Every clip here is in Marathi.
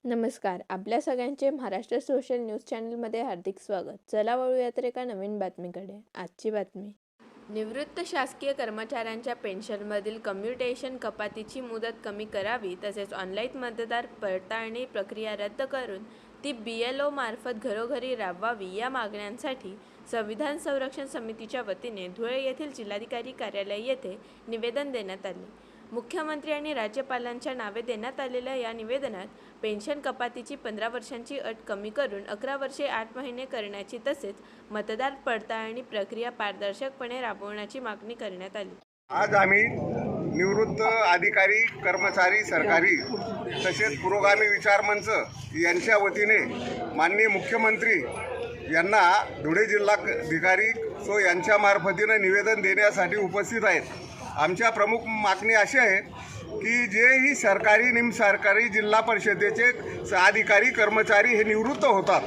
नमस्कार. आपल्या सगळ्यांचे महाराष्ट्र सोशल न्यूज चॅनलमध्ये हार्दिक स्वागत. चला वळूया तर एका नवीन बातमीकडे. आजची बातमी. निवृत्त शासकीय कर्मचाऱ्यांच्या पेन्शनमधील कम्युटेशन कपातीची मुदत कमी करावी, तसेच ऑनलाईन मतदार पडताळणी प्रक्रिया रद्द करून ती BLO मार्फत घरोघरी राबवावी या मागण्यांसाठी संविधान संरक्षण समितीच्या वतीने धुळे येथील जिल्हाधिकारी कार्यालय येथे निवेदन देण्यात आले. मुख्यमंत्री आणि राज्यपालांच्या नावे देण्यात आलेल्या या निवेदनात पेन्शन कपातीची 15 वर्षांची अट कमी करून 11 वर्षे 8 महिने करण्याची तसेच मतदार पडताळणी प्रक्रिया पारदर्शकपणे राबवण्याची मागणी करण्यात आली. आज आम्ही निवृत्त अधिकारी, कर्मचारी, सरकारी तसेच पुरोगामी विचार मंच यांच्या वतीने माननीय मुख्यमंत्री यांना धुळे जिल्हाधिकारी यांच्या मार्फतीने निवेदन देण्यासाठी उपस्थित आहेत. आमच्या प्रमुख मागणी अशी आहे की जेही सरकारी, निमसरकारी, जिल्हा परिषदेचे अधिकारी, कर्मचारी हे निवृत्त होतात,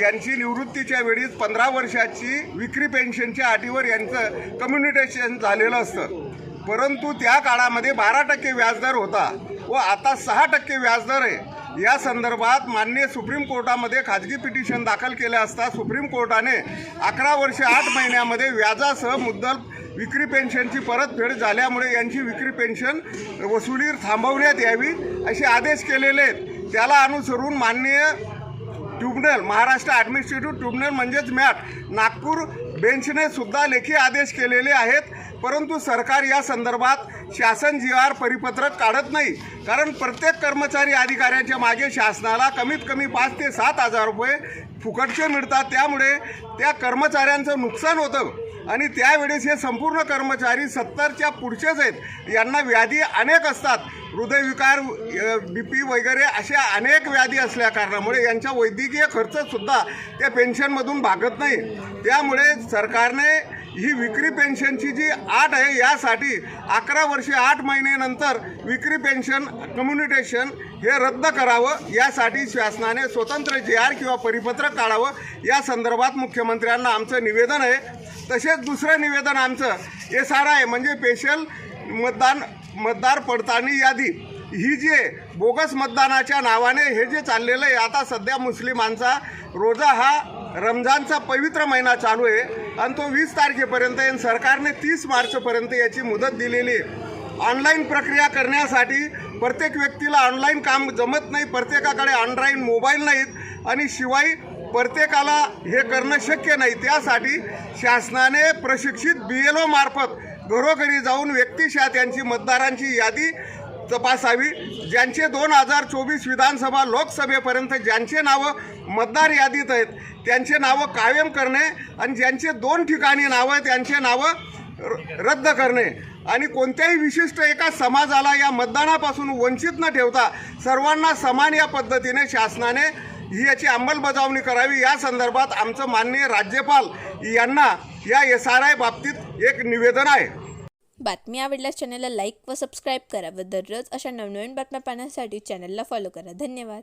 यांची निवृत्तीच्या वेळी 15 वर्षाची विक्री पेन्शनच्या अटीवर यांचं कम्युनिटेशन झालेलं असतं. परंतु त्या काळामध्ये 12% व्याजदर होता व आता 6% व्याजदर आहे. या संदर्भात माननीय सुप्रीम कोर्टामध्ये खाजगी पिटिशन दाखल केले असता सुप्रीम कोर्टाने 11 वर्षे 8 महिन्यामध्ये व्याजासह मुद्दल विक्री पेन्शनची परतफेड झाल्यामुळे यांची विक्री पेन्शन वसुली थांबवण्यात यावी असे आदेश केलेले आहेत. त्याला अनुसरून माननीय ट्रिब्युनल, महाराष्ट्र ॲडमिनिस्ट्रेटिव्ह ट्रिब्युनल म्हणजेच मॅट, नागपूर बेंचने सुद्धा लेखी आदेश केलेले आहेत. परंतु सरकार या संदर्भात शासन GR परिपत्रक काढत नाही. कारण प्रत्येक कर्मचारी अधिकाऱ्यांच्या मागे शासनाला कमीत कमी 5 ते 7 हजार रुपये फुकटचे मिळतात. त्यामुळे त्या कर्मचाऱ्यांचं नुकसान होतं आणि त्यावेळेस हे संपूर्ण कर्मचारी 70च्या पुढचेच आहेत. यांना व्याधी अनेक असतात, हृदयविकार, BP वगैरे अशा अनेक व्याधी असल्या कारणामुळे यांचा वैद्यकीय खर्चसुद्धा त्या पेन्शनमधून भागत नाही. त्यामुळे सरकारने ही विक्री पेन्शनची जी अट आहे यासाठी 11 वर्षे 8 महिन्यानंतर विक्री पेन्शन कम्युनिटेशन हे रद्द करावं. यासाठी शासनाने स्वतंत्र GR किंवा परिपत्रक काढावं. या संदर्भात मुख्यमंत्र्यांना आमचं निवेदन आहे. तसेच दुसरं निवेदन आमचं SRI म्हणजे स्पेशल मतदार पडताळणी यादी, ही जे बोगस मतदानाच्या नावाने हे जे चाललेलं आहे, आता सध्या मुस्लिमांचा रोजा हा रमजानचा पवित्र महिना चालू आहे आणि तो 20 तारखेपर्यंत आहे. सरकारने 30 मार्चपर्यंत याची मुदत दिलेली आहे. ऑनलाईन प्रक्रिया करण्यासाठी प्रत्येक व्यक्तीला ऑनलाईन काम जमत नाही, प्रत्येकाकडे ऑनलाईन मोबाईल नाहीत आणि शिवाय प्रत्येकाला हे करणं शक्य नाही. त्यासाठी शासनाने प्रशिक्षित BLO मार्फत घरोघरी जाऊन व्यक्तिशः त्यांची मतदारांची यादी तपासावी. ज्यांचे 2024 विधानसभा लोकसभेपर्यंत ज्यांचे नावं मतदार यादीत आहेत त्यांचे नावं कायम करणे आणि ज्यांचे 2 ठिकाणी नावं आहेत त्यांचे नावं रद्द करणे आणि कोणत्याही विशिष्ट एका समाजाला या मतदानापासून वंचित न ठेवता सर्वांना समान या पद्धतीने शासनाने ही याची अंमलबजावणी करावी. या संदर्भात आमचं माननीय राज्यपाल यांना या SRI बाबतीत एक निवेदन आहे. बातमी आवडल्यास चॅनलला लाईक व सबस्क्राईब करा व दररोज अशा नवनवीन बातम्या पाहण्यासाठी चॅनलला फॉलो करा. धन्यवाद.